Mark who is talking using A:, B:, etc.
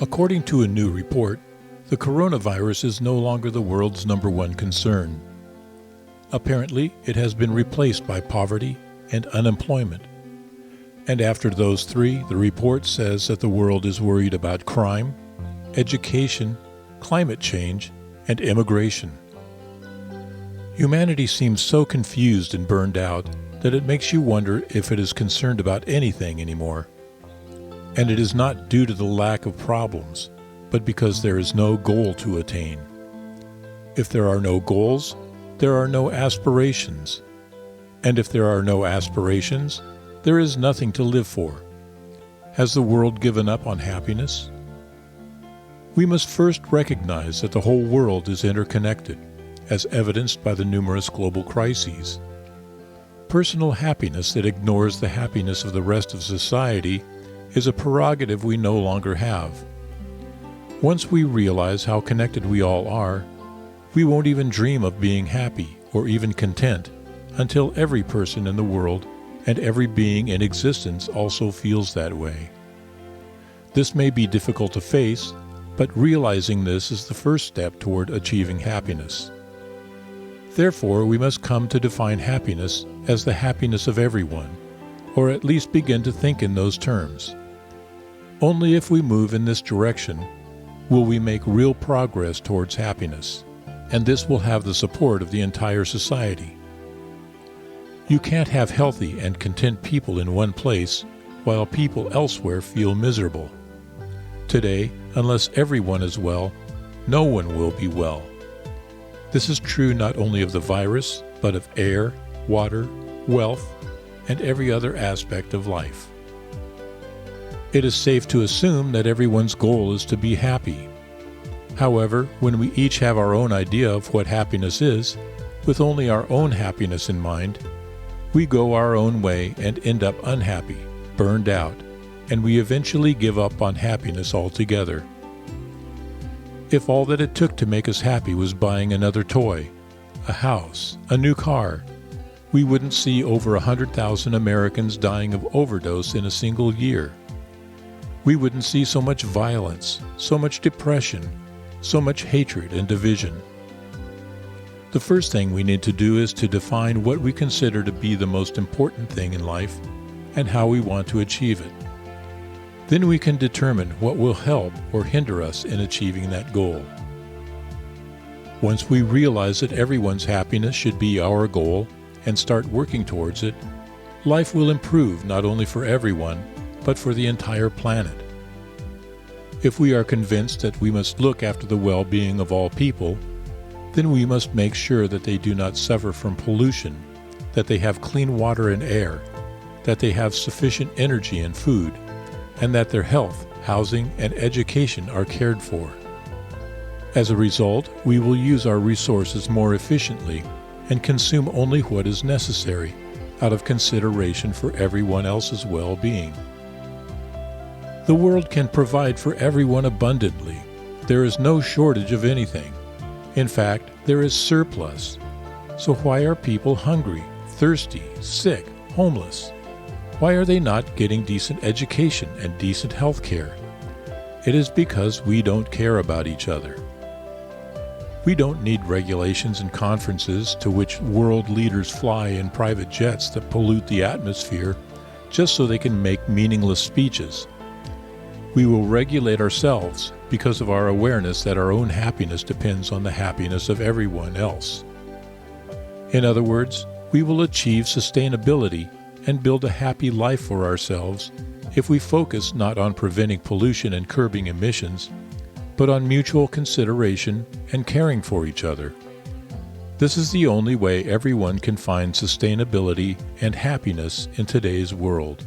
A: According to a new report, the coronavirus is no longer the world's number one concern. Apparently, it has been replaced by poverty and unemployment. And after those three, the report says that the world is worried about crime, education, climate change, and immigration. Humanity seems so confused and burned out that it makes you wonder if it is concerned about anything anymore. And it is not due to the lack of problems, but because there is no goal to attain. If there are no goals, there are no aspirations. And if there are no aspirations, there is nothing to live for. Has the world given up on happiness? We must first recognize that the whole world is interconnected, as evidenced by the numerous global crises. Personal happiness that ignores the happiness of the rest of society is a prerogative we no longer have. Once we realize how connected we all are, we won't even dream of being happy or even content until every person in the world and every being in existence also feels that way. This may be difficult to face, but realizing this is the first step toward achieving happiness. Therefore, we must come to define happiness as the happiness of everyone, or at least begin to think in those terms. Only if we move in this direction will we make real progress towards happiness, and this will have the support of the entire society. You can't have healthy and content people in one place while people elsewhere feel miserable. Today, unless everyone is well, no one will be well. This is true not only of the virus, but of air, water, wealth, and every other aspect of life. It is safe to assume that everyone's goal is to be happy. However, when we each have our own idea of what happiness is, with only our own happiness in mind, we go our own way and end up unhappy, burned out, and we eventually give up on happiness altogether. If all that it took to make us happy was buying another toy, a house, a new car, we wouldn't see over 100,000 Americans dying of overdose in a single year. We wouldn't see so much violence, so much depression, so much hatred and division. The first thing we need to do is to define what we consider to be the most important thing in life and how we want to achieve it. Then we can determine what will help or hinder us in achieving that goal. Once we realize that everyone's happiness should be our goal and start working towards it, life will improve not only for everyone, but for the entire planet. If we are convinced that we must look after the well-being of all people, then we must make sure that they do not suffer from pollution, that they have clean water and air, that they have sufficient energy and food, and that their health, housing, and education are cared for. As a result, we will use our resources more efficiently and consume only what is necessary, out of consideration for everyone else's well-being. The world can provide for everyone abundantly. There is no shortage of anything. In fact, there is surplus. So why are people hungry, thirsty, sick, homeless? Why are they not getting decent education and decent health care? It is because we don't care about each other. We don't need regulations and conferences to which world leaders fly in private jets that pollute the atmosphere just so they can make meaningless speeches. We will regulate ourselves because of our awareness that our own happiness depends on the happiness of everyone else. In other words, we will achieve sustainability and build a happy life for ourselves if we focus not on preventing pollution and curbing emissions, but on mutual consideration and caring for each other. This is the only way everyone can find sustainability and happiness in today's world.